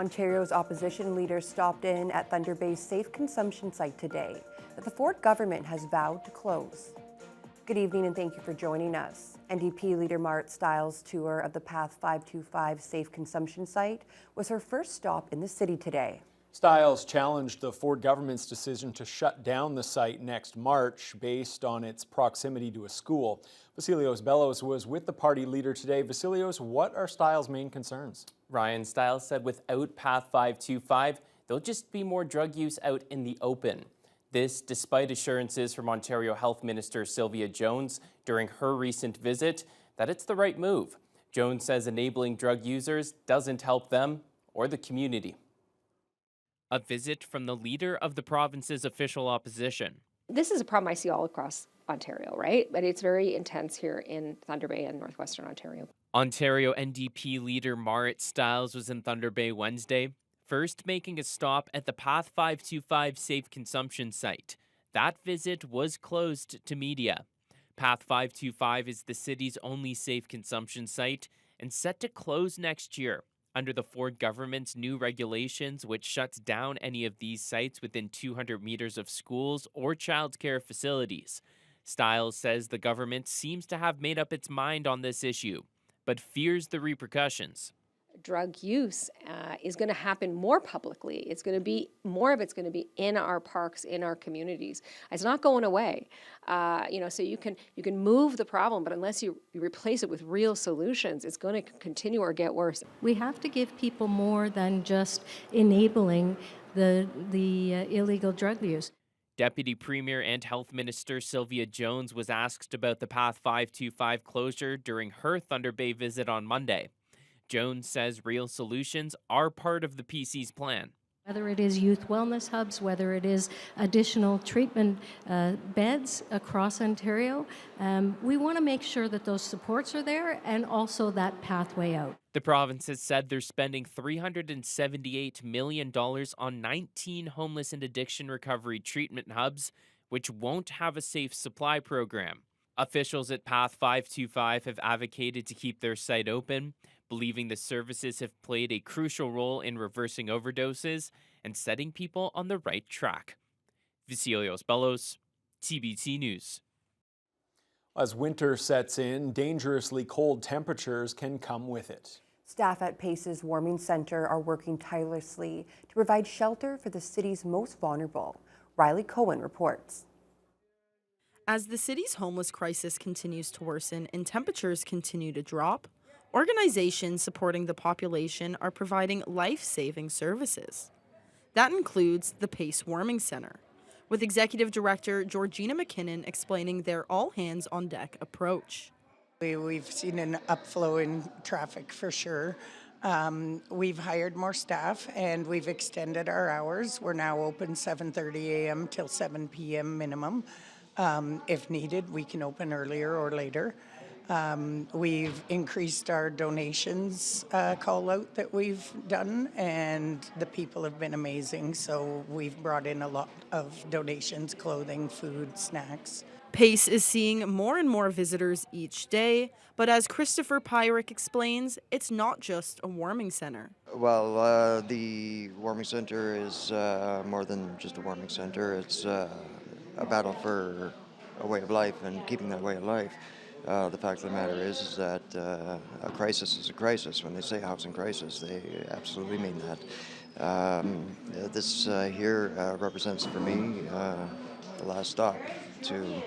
Ontario's opposition leaders stopped in at Thunder Bay's safe consumption site today that the Ford government has vowed to close. Good evening and thank you for joining us. NDP leader Marit Stiles' tour of the Path 525 safe consumption site was her first stop in the city today. Stiles challenged the Ford government's decision to shut down the site next March based on its proximity to a school. Vasilios Bellos was with the party leader today. Vasilios, what are Stiles' main concerns? Ryan, Stiles said without Path 525, there'll just be more drug use out in the open. This despite assurances from Ontario Health Minister Sylvia Jones during her recent visit that it's the right move. Jones says enabling drug users doesn't help them or the community. A visit from the leader of the province's official opposition. This is a problem I see all across Ontario, right? But it's very intense here in Thunder Bay and northwestern Ontario. Ontario NDP leader Marit Stiles was in Thunder Bay Wednesday, first making a stop at the Path 525 safe consumption site. That visit was closed to media. Path 525 is the city's only safe consumption site and set to close next year under the Ford government's new regulations, which shuts down any of these sites within 200 meters of schools or childcare facilities. Stiles says the government seems to have made up its mind on this issue, but fears the repercussions. Drug use is going to happen more publicly. It's going to be more of it's going to be in our parks, in our communities. It's not going away. So you can move the problem, but unless you replace it with real solutions, it's going to continue or get worse. We have to give people more than just enabling the illegal drug use. Deputy Premier and Health Minister Sylvia Jones was asked about the Path 525 closure during her Thunder Bay visit on Monday. Jones says real solutions are part of the PC's plan. Whether it is youth wellness hubs, whether it is additional treatment beds across Ontario, we want to make sure that those supports are there and also that pathway out. The province has said they're spending $378 million on 19 homeless and addiction recovery treatment hubs, which won't have a safe supply program. Officials at Path 525 have advocated to keep their site open, believing the services have played a crucial role in reversing overdoses and setting people on the right track. Vasilios Bellos, TBT News. As winter sets in, dangerously cold temperatures can come with it. Staff at PACE's Warming Centre are working tirelessly to provide shelter for the city's most vulnerable. Riley Cohen reports. As the city's homeless crisis continues to worsen and temperatures continue to drop, organizations supporting the population are providing life-saving services. That includes the PACE Warming Centre, with Executive Director Georgina McKinnon explaining their all-hands-on-deck approach. We've seen an upflow in traffic for sure. We've hired more staff and we've extended our hours. We're now open 7:30 a.m. till 7 p.m. minimum. If needed, we can open earlier or later. We've increased our donations call out that we've done, and the people have been amazing. So we've brought in a lot of donations, clothing, food, snacks. PACE is seeing more and more visitors each day, but as Christopher Pyrick explains, it's not just a warming center. Well, the warming center is more than just a warming center. It's a battle for a way of life and keeping that way of life. The fact of the matter is that a crisis is a crisis. When they say housing crisis, they absolutely mean that. This here represents for me the last stop to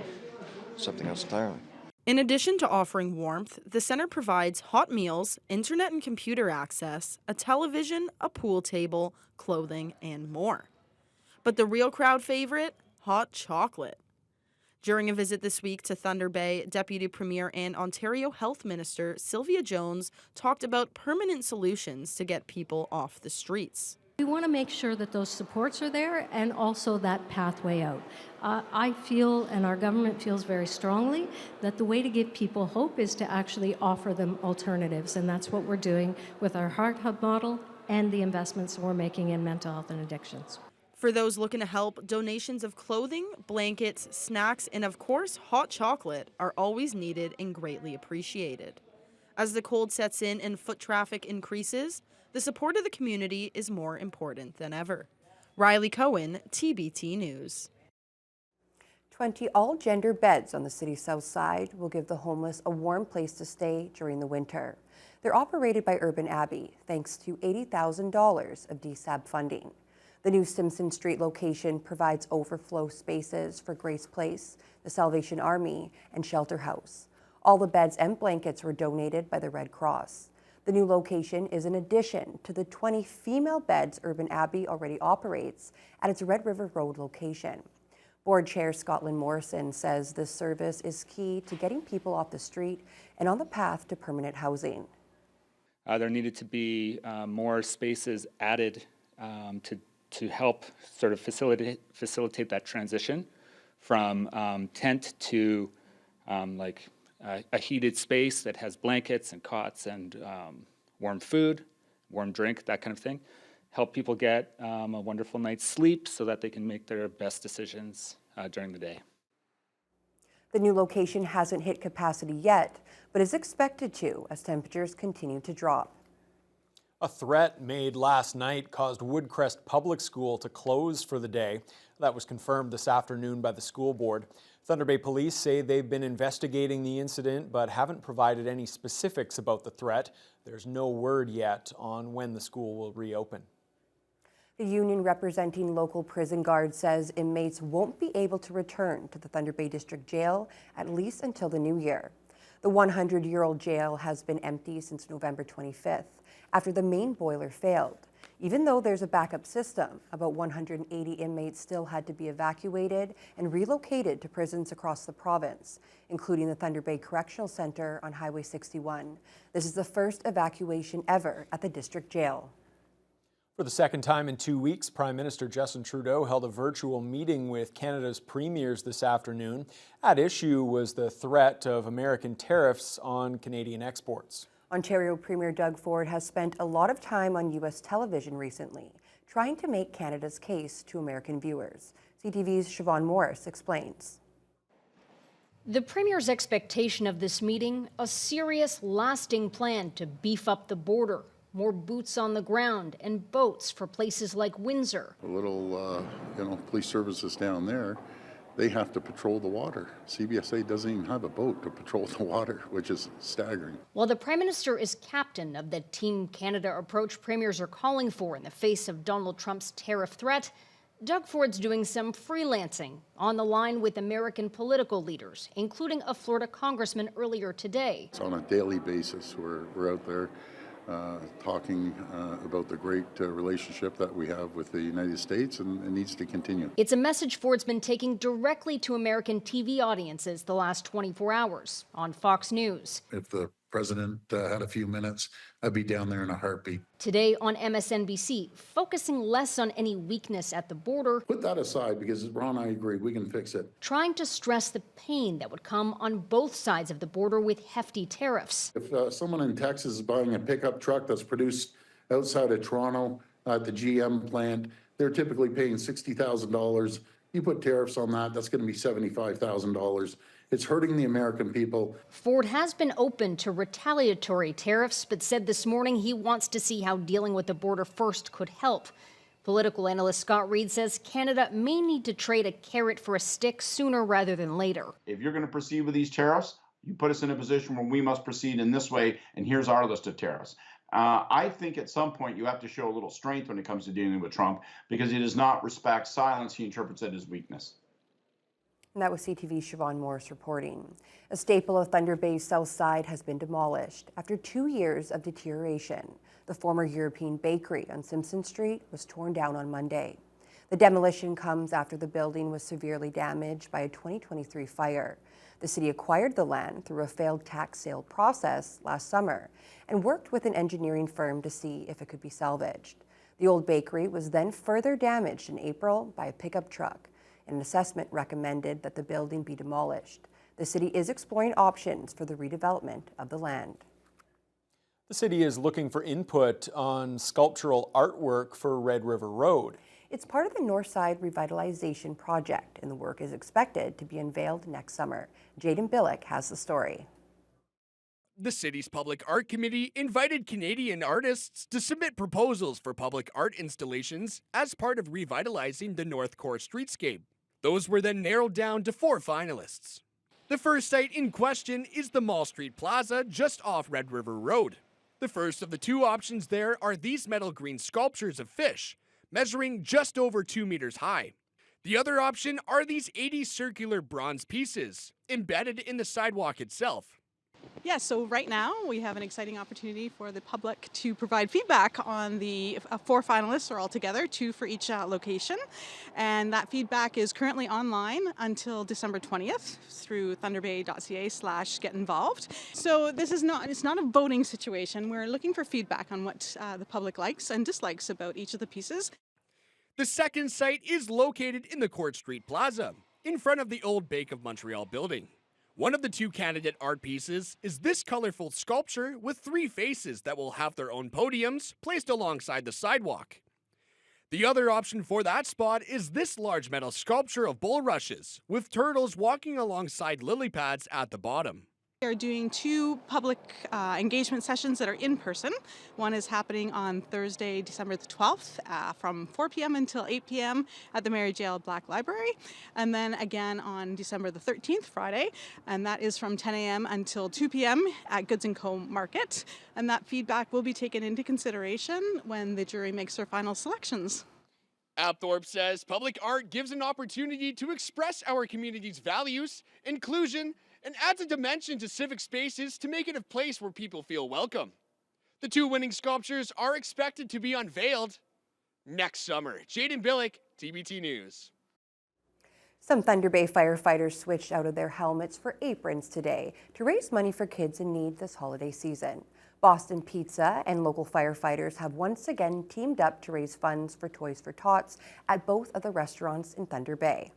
something else entirely. In addition to offering warmth, the center provides hot meals, internet and computer access, a television, a pool table, clothing, and more. But the real crowd favorite? Hot chocolate. During a visit this week to Thunder Bay, Deputy Premier and Ontario Health Minister Sylvia Jones talked about permanent solutions to get people off the streets. We want to make sure that those supports are there and also that pathway out. I feel, and our government feels very strongly, that the way to give people hope is to actually offer them alternatives, and that's what we're doing with our Heart Hub model and the investments we're making in mental health and addictions. For those looking to help, donations of clothing, blankets, snacks, and of course, hot chocolate are always needed and greatly appreciated. As the cold sets in and foot traffic increases, the support of the community is more important than ever. Riley Cohen, TBT News. 20 all-gender beds on the city's south side will give the homeless a warm place to stay during the winter. They're operated by Urban Abbey, thanks to $80,000 of DSAB funding. The new Simpson Street location provides overflow spaces for Grace Place, the Salvation Army, and Shelter House. All the beds and blankets were donated by the Red Cross. The new location is an addition to the 20 female beds Urban Abbey already operates at its Red River Road location. Board Chair Scotland Morrison says this service is key to getting people off the street and on the path to permanent housing. There needed to be more spaces added to help sort of facilitate that transition from tent to like a heated space that has blankets and cots and warm food, warm drink, that kind of thing. Help people get a wonderful night's sleep so that they can make their best decisions during the day. The new location hasn't hit capacity yet, but is expected to as temperatures continue to drop. A threat made last night caused Woodcrest Public School to close for the day. That was confirmed this afternoon by the school board. Thunder Bay Police say they've been investigating the incident but haven't provided any specifics about the threat. There's no word yet on when the school will reopen. The union representing local prison guards says inmates won't be able to return to the Thunder Bay District Jail at least until the new year. The 100-year-old jail has been empty since November 25th after the main boiler failed. Even though there's a backup system, about 180 inmates still had to be evacuated and relocated to prisons across the province, including the Thunder Bay Correctional Centre on Highway 61. This is the first evacuation ever at the district jail. For the second time in 2 weeks, Prime Minister Justin Trudeau held a virtual meeting with Canada's premiers this afternoon. At issue was the threat of American tariffs on Canadian exports. Ontario Premier Doug Ford has spent a lot of time on U.S. television recently, trying to make Canada's case to American viewers. CTV's Siobhan Morris explains. The Premier's expectation of this meeting, a serious, lasting plan to beef up the border. More boots on the ground and boats for places like Windsor. The little, police services down there, they have to patrol the water. CBSA doesn't even have a boat to patrol the water, which is staggering. While the Prime Minister is captain of the Team Canada approach premiers are calling for in the face of Donald Trump's tariff threat, Doug Ford's doing some freelancing on the line with American political leaders, including a Florida congressman earlier today. It's on a daily basis. We're out there talking about the great relationship that we have with the United States, and it needs to continue. It's a message Ford's been taking directly to American TV audiences the last 24 hours on Fox News. If the president had a few minutes, I'd be down there in a heartbeat. Today on MSNBC, focusing less on any weakness at the border. Put that aside, because Ron and I agree, we can fix it. Trying to stress the pain that would come on both sides of the border with hefty tariffs. If someone in Texas is buying a pickup truck that's produced outside of Toronto at the GM plant, they're typically paying $60,000. You put tariffs on that, that's going to be $75,000. It's hurting the American people. Ford has been open to retaliatory tariffs, but said this morning he wants to see how dealing with the border first could help. Political analyst Scott Reed says Canada may need to trade a carrot for a stick sooner rather than later. If you're going to proceed with these tariffs, you put us in a position where we must proceed in this way, and here's our list of tariffs. I think at some point you have to show a little strength when it comes to dealing with Trump, because he does not respect silence. He interprets it as weakness. And that was CTV's Siobhan Morris reporting. A staple of Thunder Bay's south side has been demolished after 2 years of deterioration. The former European bakery on Simpson Street was torn down on Monday. The demolition comes after the building was severely damaged by a 2023 fire. The city acquired the land through a failed tax sale process last summer and worked with an engineering firm to see if it could be salvaged. The old bakery was then further damaged in April by a pickup truck. An assessment recommended that the building be demolished. The city is exploring options for the redevelopment of the land. The city is looking for input on sculptural artwork for Red River Road. It's part of the Northside Revitalization Project, and the work is expected to be unveiled next summer. Jaden Billick has the story. The city's Public Art Committee invited Canadian artists to submit proposals for public art installations as part of revitalizing the North Core streetscape. Those were then narrowed down to 4 finalists. The first site in question is the Mall Street Plaza just off Red River Road. The first of the 2 options there are these metal green sculptures of fish, measuring just over 2 meters high. The other option are these 80 circular bronze pieces, embedded in the sidewalk itself. Yeah, so right now we have an exciting opportunity for the public to provide feedback on the 4 finalists, or altogether 2 for each location. And that feedback is currently online until December 20th through thunderbay.ca/get-involved. So it's not a voting situation. We're looking for feedback on what the public likes and dislikes about each of the pieces. The second site is located in the Court Street Plaza, in front of the old Bank of Montreal building. One of the 2 candidate art pieces is this colorful sculpture with 3 faces that will have their own podiums placed alongside the sidewalk. The other option for that spot is this large metal sculpture of bulrushes, with turtles walking alongside lily pads at the bottom. We are doing 2 public engagement sessions that are in person. One is happening on Thursday, December the 12th from 4 p.m. until 8 p.m. at the Mary J. L. Black Library. And then again on December the 13th, Friday, and that is from 10 a.m. until 2 p.m. at Goods & Co. Market. And that feedback will be taken into consideration when the jury makes their final selections. Apthorpe says public art gives an opportunity to express our community's values, inclusion, and adds a dimension to civic spaces to make it a place where people feel welcome. The 2 winning sculptures are expected to be unveiled next summer. Jaden Billick, TBT News. Some Thunder Bay firefighters switched out of their helmets for aprons today to raise money for kids in need this holiday season. Boston Pizza and local firefighters have once again teamed up to raise funds for Toys for Tots at both of the restaurants in Thunder Bay.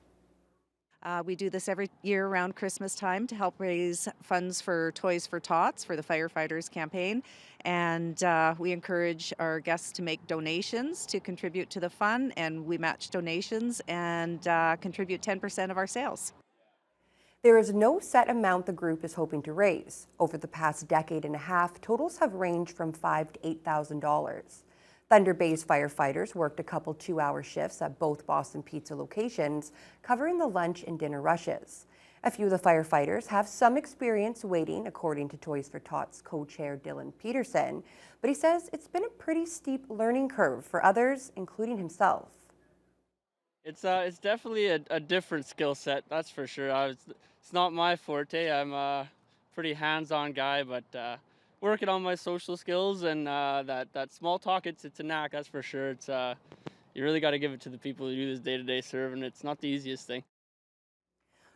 We do this every year around Christmas time to help raise funds for Toys for Tots for the Firefighters campaign. And we encourage our guests to make donations to contribute to the fund, and we match donations and contribute 10% of our sales. There is no set amount the group is hoping to raise. Over the past decade and a half, totals have ranged from $5,000 to $8,000. Thunder Bay's firefighters worked a couple 2-hour shifts at both Boston Pizza locations, covering the lunch and dinner rushes. A few of the firefighters have some experience waiting, according to Toys for Tots co-chair Dylan Peterson, but he says it's been a pretty steep learning curve for others, including himself. It's definitely a different skill set, that's for sure. It's not my forte. I'm a pretty hands-on guy, but working on my social skills and that small talk, it's a knack, that's for sure. It's you really got to give it to the people who do this day-to-day serve, and it's not the easiest thing.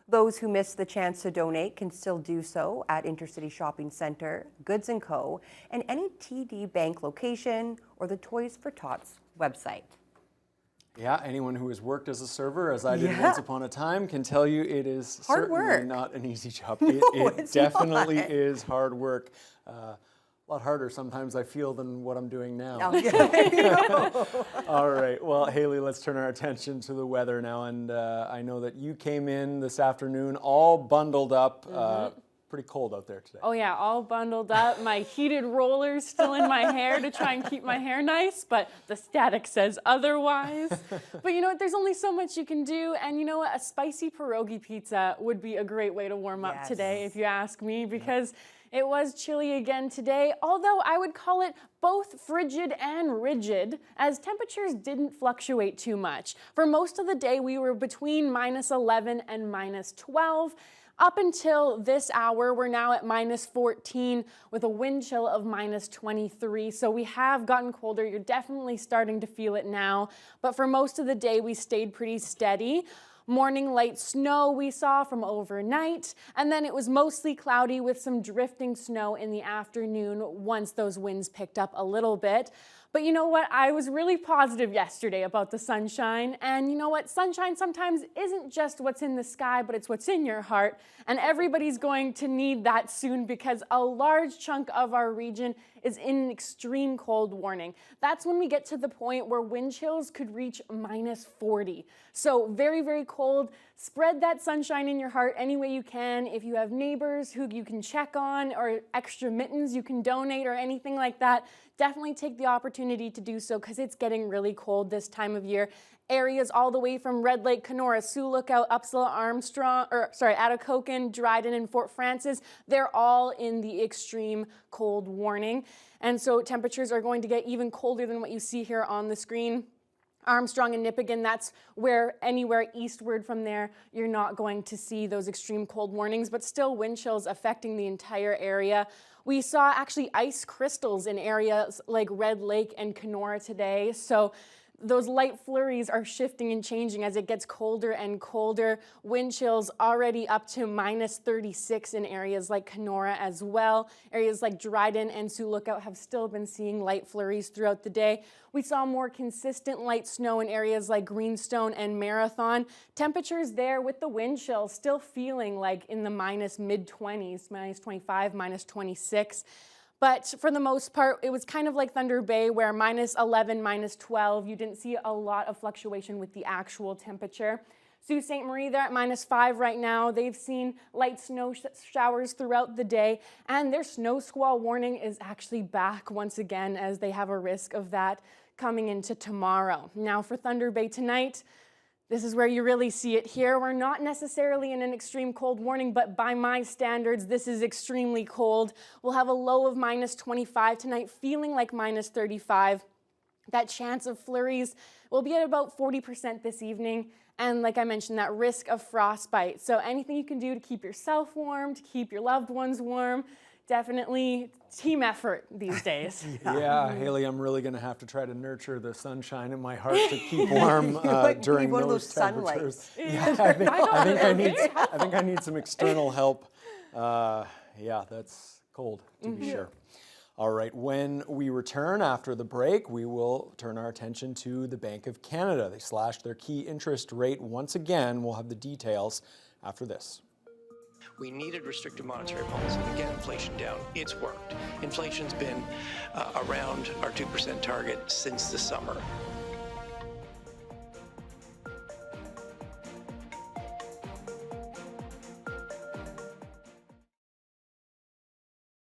Those who missed the chance to donate can still do so at Intercity Shopping Centre, Goods & Co., and any TD Bank location or the Toys for Tots website. Yeah, anyone who has worked as a server, as I did once upon a time, can tell you it is hard certainly work. not an easy job. No, it definitely not. is hard work. A lot harder sometimes, I feel, than what I'm doing now. All right, well, Haley, let's turn our attention to the weather now. And I know that you came in this afternoon all bundled up. Pretty cold out there today. Oh yeah, all bundled up. My heated rollers still in my hair to try and keep my hair nice, but the static says otherwise. But you know what, there's only so much you can do, and you know what, a spicy pierogi pizza would be a great way to warm up today, if you ask me, because it was chilly again today, although I would call it both frigid and rigid, as temperatures didn't fluctuate too much. For most of the day, we were between -11 and -12. Up until this hour, we're now at -14 with a wind chill of -23. So we have gotten colder. You're definitely starting to feel it now. But for most of the day, we stayed pretty steady. Morning light snow we saw from overnight, and then it was mostly cloudy with some drifting snow in the afternoon once those winds picked up a little bit. But you know what? I was really positive yesterday about the sunshine. And you know what? Sunshine sometimes isn't just what's in the sky, but it's what's in your heart. And everybody's going to need that soon because a large chunk of our region is in an extreme cold warning. That's when we get to the point where wind chills could reach -40. So very, very cold. Spread that sunshine in your heart any way you can. If you have neighbors who you can check on or extra mittens you can donate or anything like that, definitely take the opportunity to do so because it's getting really cold this time of year. Areas all the way from Red Lake, Kenora, Sioux Lookout, Upsala, Atikokan, Dryden, and Fort Francis, they're all in the extreme cold warning. And so temperatures are going to get even colder than what you see here on the screen. Armstrong and Nipigon, that's where anywhere eastward from there, you're not going to see those extreme cold warnings, but still wind chills affecting the entire area. We saw actually ice crystals in areas like Red Lake and Kenora today. So those light flurries are shifting and changing as it gets colder and colder. Wind chills already up to -36 in areas like Kenora as well. Areas like Dryden and Sioux Lookout have still been seeing light flurries throughout the day. We saw more consistent light snow in areas like Greenstone and Marathon. Temperatures there with the wind chill still feeling like in the mid-20s, -25, -26. But for the most part, it was kind of like Thunder Bay where -11, -12, you didn't see a lot of fluctuation with the actual temperature. Sault Ste. Marie, they're at -5 right now. They've seen light snow showers throughout the day, and their snow squall warning is actually back once again as they have a risk of that coming into tomorrow. Now for Thunder Bay tonight, this is where you really see it here. We're not necessarily in an extreme cold warning, but by my standards, this is extremely cold. We'll have a low of -25 tonight, feeling like -35. That chance of flurries will be at about 40% this evening. And like I mentioned, that risk of frostbite. So anything you can do to keep yourself warm, to keep your loved ones warm, definitely team effort these days. Yeah, Haley, I'm really going to have to try to nurture the sunshine in my heart to keep warm during one of those those temperatures. sunlights. Yeah, I think I need some external help. Yeah, that's cold, to be sure. All right, when we return after the break, we will turn our attention to the Bank of Canada. They slashed their key interest rate once again. We'll have the details after this. We needed restrictive monetary policy to get inflation down. It's worked. Inflation's been around our 2% target since the summer.